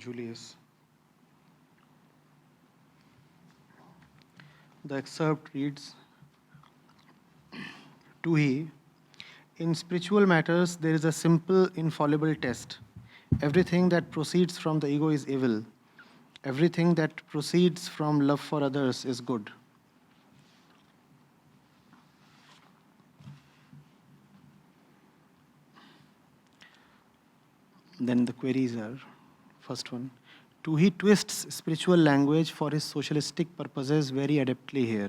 Julius. The excerpt reads, Toohey, in spiritual matters, there is a simple, infallible test. Everything that proceeds from the ego is evil. Everything that proceeds from love for others is good. Then the queries are, first one, Toohey twists spiritual language for his socialistic purposes very adeptly here.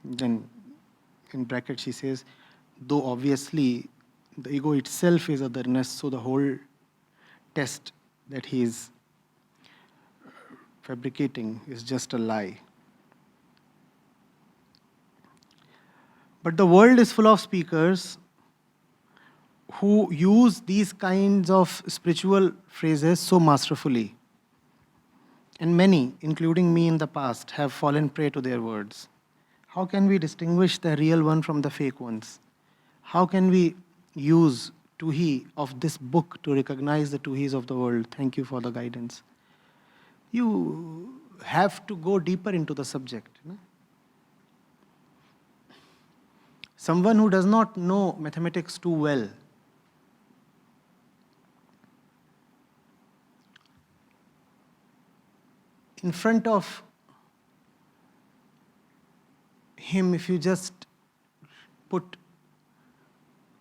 Then in brackets she says, though obviously the ego itself is otherness, so the whole test that he is fabricating is just a lie. But the world is full of speakers who use these kinds of spiritual phrases so masterfully. And many, including me in the past, have fallen prey to their words. How can we distinguish the real one from the fake ones? How can we use Toohey of this book to recognize the Tooheys of the world? Thank you for the guidance. You have to go deeper into the subject. Someone who does not know mathematics too well in front of him, if you just put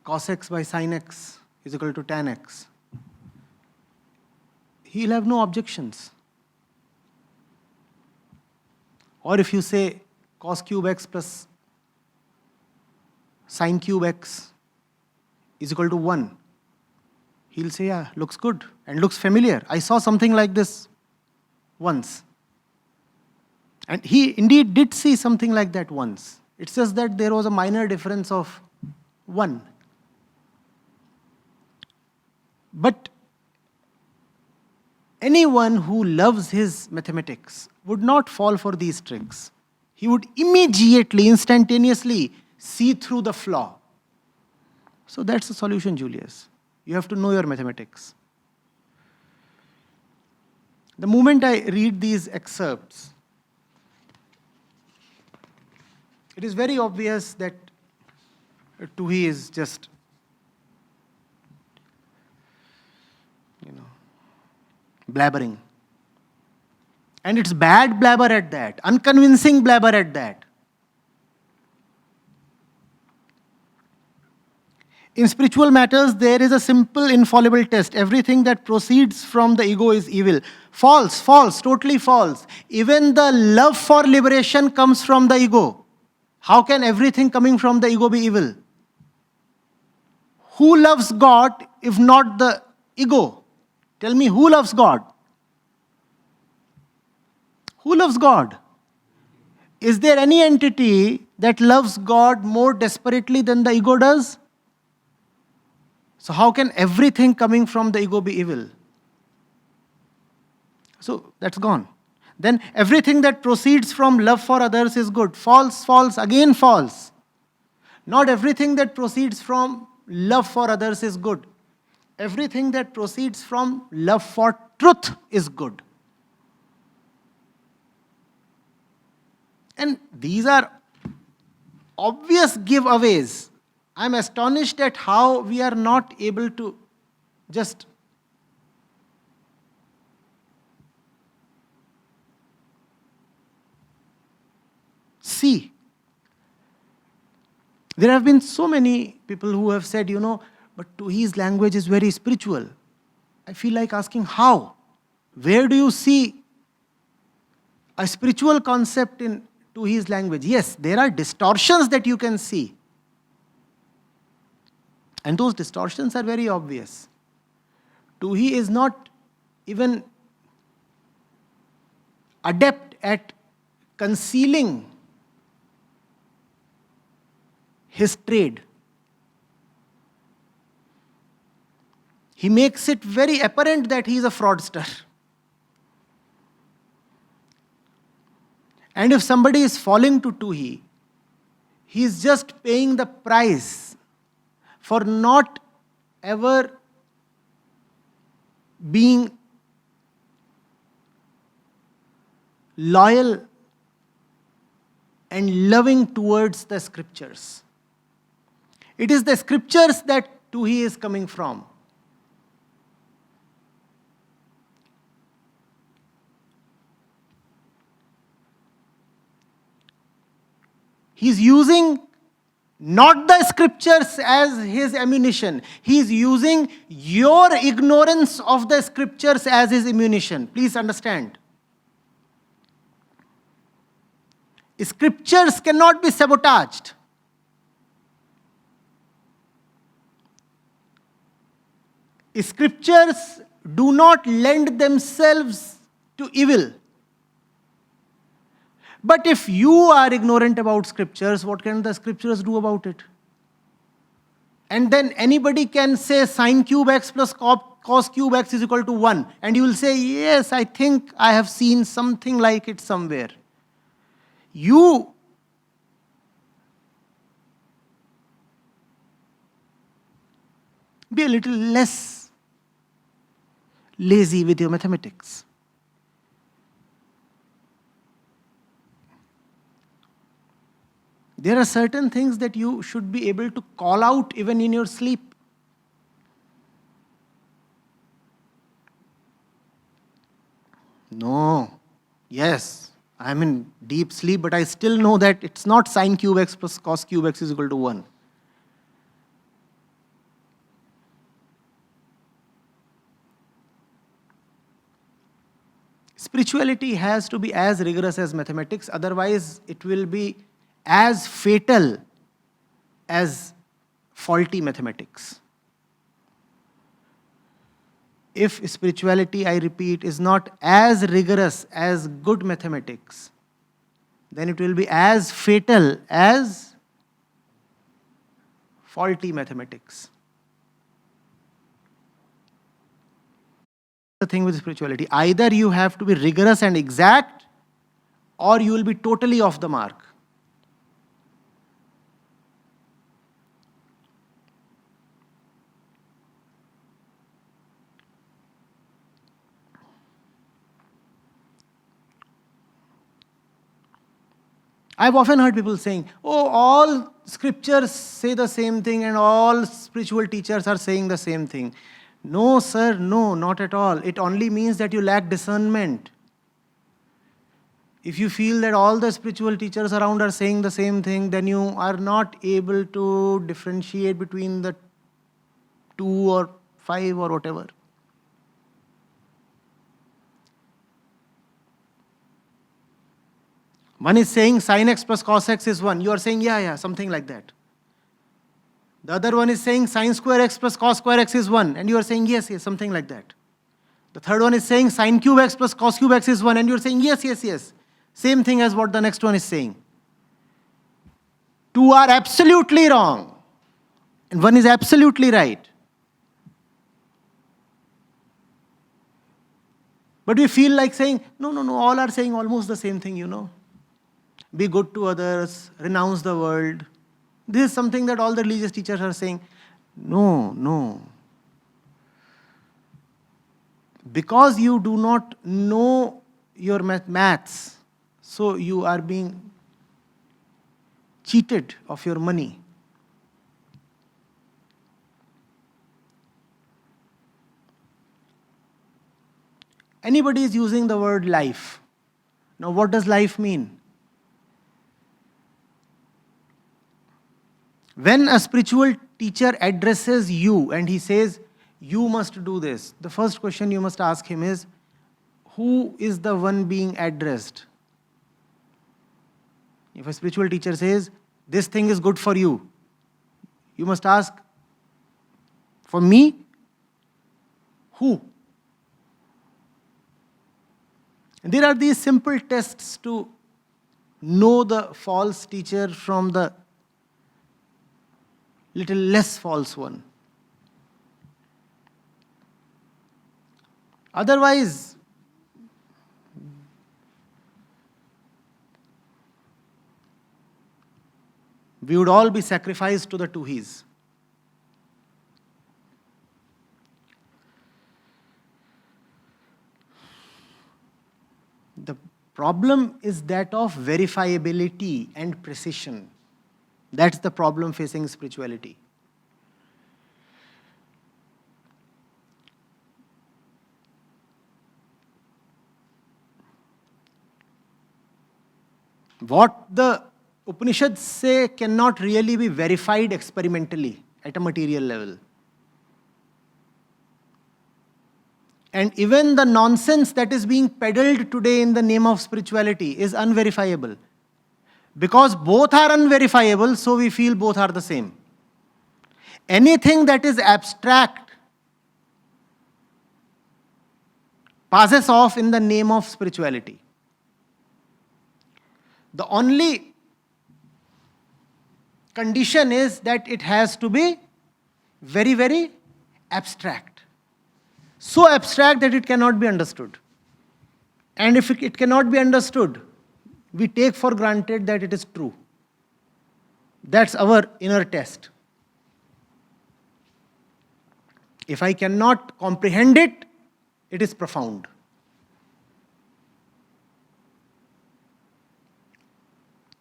cos x by sin x is equal to tan x, he'll have no objections. Or if you say cos cube x plus sin cube x is equal to 1, he'll say, yeah, looks good and looks familiar. I saw something like this once. And he indeed did see something like that once. It says that there was a minor difference of 1. But anyone who loves his mathematics would not fall for these tricks. He would immediately, instantaneously see through the flaw. So that's the solution, Julius. You have to know your mathematics. The moment I read these excerpts, it is very obvious that Toohey is just, blabbering. And it's bad blabber at that, unconvincing blabber at that. In spiritual matters, there is a simple, infallible test. Everything that proceeds from the ego is evil. False, false, totally false. Even the love for liberation comes from the ego. How can everything coming from the ego be evil? Who loves God if not the ego? Tell me, who loves God? Who loves God? Is there any entity that loves God more desperately than the ego does? So how can everything coming from the ego be evil? So that's gone. Then everything that proceeds from love for others is good. False, false, again false. Not everything that proceeds from love for others is good. Everything that proceeds from love for truth is good. And these are obvious giveaways. I'm astonished at how we are not able to just see. There have been so many people who have said, but Toohey's language is very spiritual. I feel like asking, how? Where do you see a spiritual concept in Toohey's language? Yes, there are distortions that you can see. And those distortions are very obvious. Toohey is not even adept at concealing his trade. He makes it very apparent that he is a fraudster. And if somebody is falling to Toohey, he is just paying the price for not ever being loyal and loving towards the scriptures. It is the scriptures that Toohey is coming from. He's using not the scriptures as his ammunition. He's using your ignorance of the scriptures as his ammunition. Please understand. Scriptures cannot be sabotaged. Scriptures do not lend themselves to evil. But if you are ignorant about scriptures, what can the scriptures do about it? And then anybody can say sine cube x plus cos cube x is equal to 1. And you will say, yes, I think I have seen something like it somewhere. You be a little less lazy with your mathematics. There are certain things that you should be able to call out even in your sleep. No. Yes, I'm in deep sleep, but I still know that it's not sine cube x plus cos cube x is equal to 1. Spirituality has to be as rigorous as mathematics, otherwise it will be as fatal as faulty mathematics. If spirituality, I repeat, is not as rigorous as good mathematics, then it will be as fatal as faulty mathematics. The thing with spirituality, either you have to be rigorous and exact, or you will be totally off the mark. I've often heard people saying, oh, all scriptures say the same thing and all spiritual teachers are saying the same thing. No, sir, no, not at all. It only means that you lack discernment. If you feel that all the spiritual teachers around are saying the same thing, then you are not able to differentiate between the 2 or 5 or whatever. One is saying sin x plus cos x is 1. You are saying, yeah, something like that. The other one is saying sin square x plus cos square x is 1. And you are saying, yes, something like that. The third one is saying sin cube x plus cos cube x is 1. And you are saying, yes. Same thing as what the next one is saying. 2 are absolutely wrong. And 1 is absolutely right. But we feel like saying, no, all are saying almost the same thing, Be good to others, renounce the world. This is something that all the religious teachers are saying. No. Because you do not know your maths, so you are being cheated of your money. Anybody is using the word life. Now, what does life mean? When a spiritual teacher addresses you and he says, you must do this, the first question you must ask him is, who is the one being addressed? If a spiritual teacher says, this thing is good for you, you must ask, for me? Who? And there are these simple tests to know the false teacher from the little less false one. Otherwise, we would all be sacrificed to the Tooheys. The problem is that of verifiability and precision. That's the problem facing spirituality. What the Upanishads say cannot really be verified experimentally at a material level. And even the nonsense that is being peddled today in the name of spirituality is unverifiable. Because both are unverifiable, so we feel both are the same. Anything that is abstract passes off in the name of spirituality. The only condition is that it has to be very, very abstract. So abstract that it cannot be understood. And if it cannot be understood, we take for granted that it is true. That's our inner test. If I cannot comprehend it, it is profound.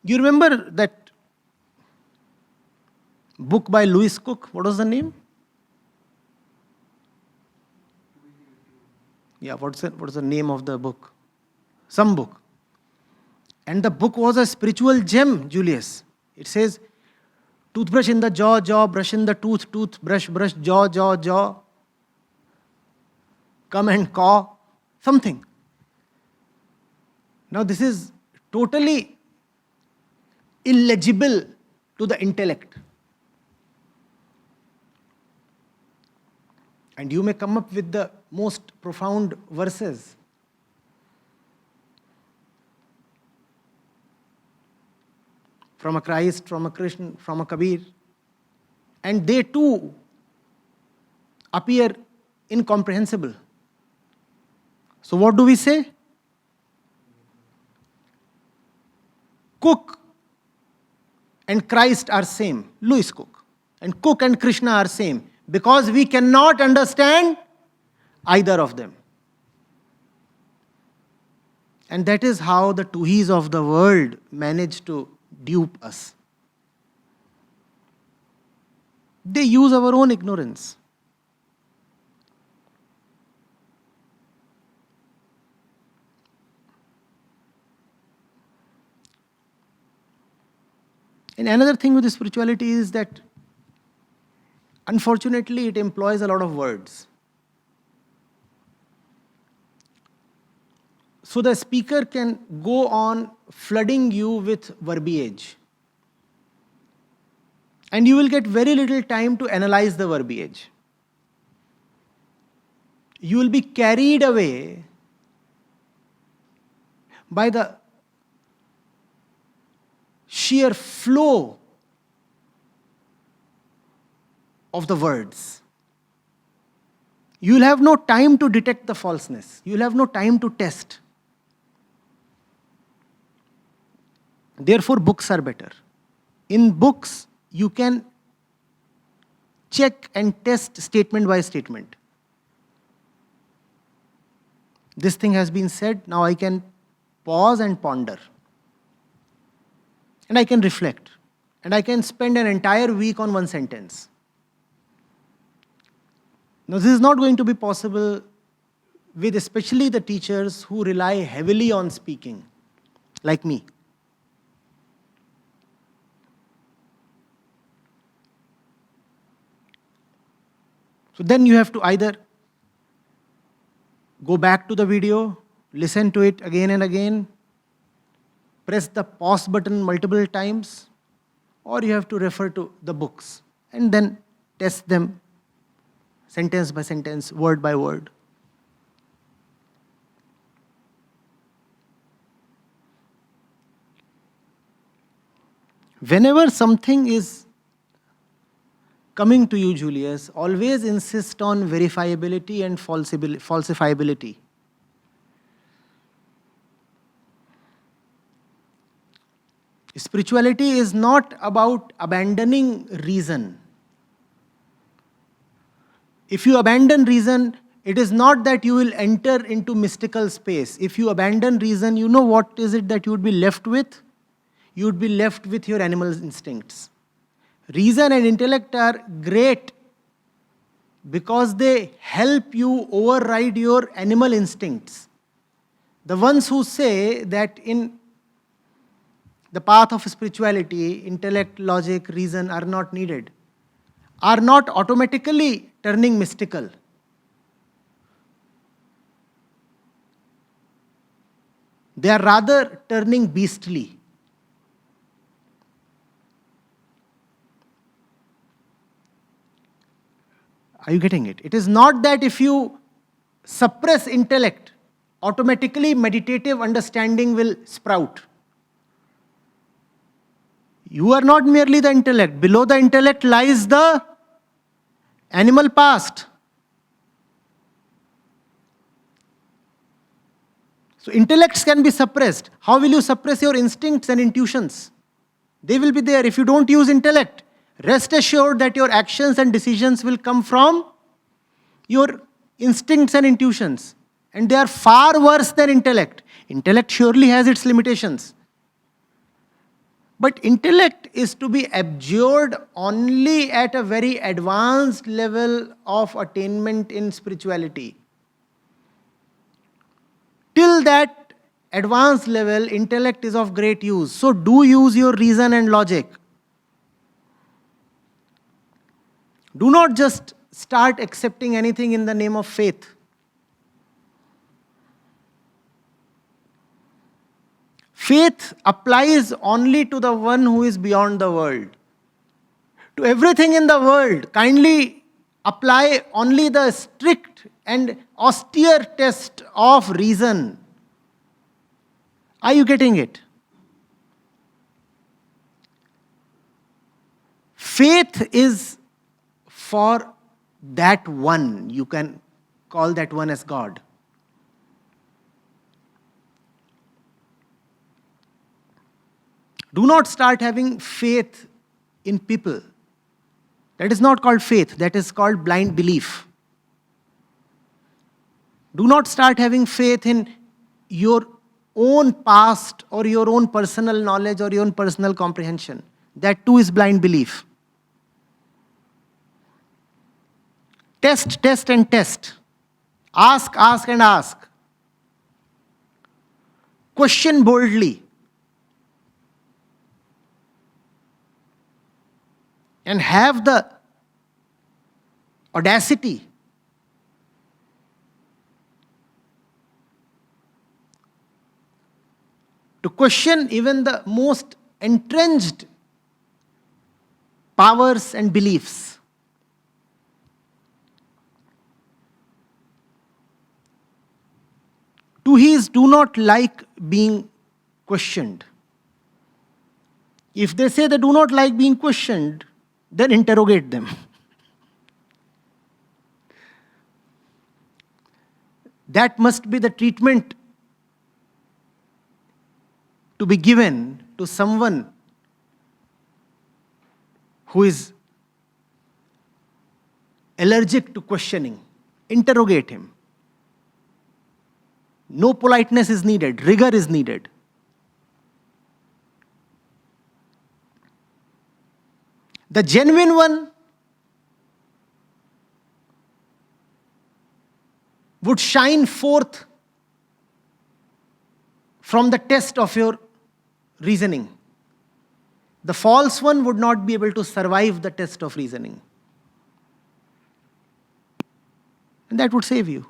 You remember that book by Lewis Cook? What was the name? Yeah, what's the name of the book? Some book. And the book was a spiritual gem, Julius. It says, toothbrush in the jaw, jaw, brush in the tooth, tooth, brush, brush, jaw, jaw, jaw. Come and caw. Something. Now this is totally illegible to the intellect. And you may come up with the most profound verses. From a Christ, from a Krishna, from a Kabir. And they too appear incomprehensible. So what do we say? Cook and Christ are same. Lewis Cook. And Cook and Krishna are same. Because we cannot understand either of them. And that is how the Tooheys of the world manage to dupe us. They use our own ignorance. And another thing with spirituality is that unfortunately it employs a lot of words. So the speaker can go on flooding you with verbiage. And you will get very little time to analyze the verbiage. You will be carried away by the sheer flow of the words. You will have no time to detect the falseness. You will have no time to test. Therefore, books are better. In books, you can check and test statement by statement. This thing has been said, now I can pause and ponder. And I can reflect. And I can spend an entire week on one sentence. Now, this is not going to be possible with especially the teachers who rely heavily on speaking, like me. So then you have to either go back to the video, listen to it again and again, press the pause button multiple times, or you have to refer to the books and then test them sentence by sentence, word by word. Whenever something is coming to you, Julius, always insist on verifiability and falsifiability. Spirituality is not about abandoning reason. If you abandon reason, It is not that you will enter into mystical space. If you abandon reason, you know what is it that you would be left with? You would be left with your animal instincts. Reason and intellect are great because they help you override your animal instincts. The ones who say that in the path of spirituality, intellect, logic, reason are not needed, are not automatically turning mystical. They are rather turning beastly. Are you getting it? It is not that if you suppress intellect, automatically meditative understanding will sprout. You are not merely the intellect. Below the intellect lies the animal past. So intellects can be suppressed. How will you suppress your instincts and intuitions? They will be there if you don't use intellect. Rest assured that your actions and decisions will come from your instincts and intuitions. And they are far worse than intellect. Intellect surely has its limitations. But intellect is to be abjured only at a very advanced level of attainment in spirituality. Till that advanced level, intellect is of great use. So do use your reason and logic. Do not just start accepting anything in the name of faith. Faith applies only to the one who is beyond the world. To everything in the world, kindly apply only the strict and austere test of reason. Are you getting it? Faith is for that one. You can call that one as God. Do not start having faith in people. That is not called faith, that is called blind belief. Do not start having faith in your own past or your own personal knowledge or your own personal comprehension. That too is blind belief. Test, test, and test. Ask, ask, and ask. Question boldly. And have the audacity to question even the most entrenched powers and beliefs. Tooheys do not like being questioned. If they say they do not like being questioned, then interrogate them. That must be the treatment to be given to someone who is allergic to questioning. Interrogate him. No politeness is needed, rigor is needed. The genuine one would shine forth from the test of your reasoning. The false one would not be able to survive the test of reasoning. And that would save you.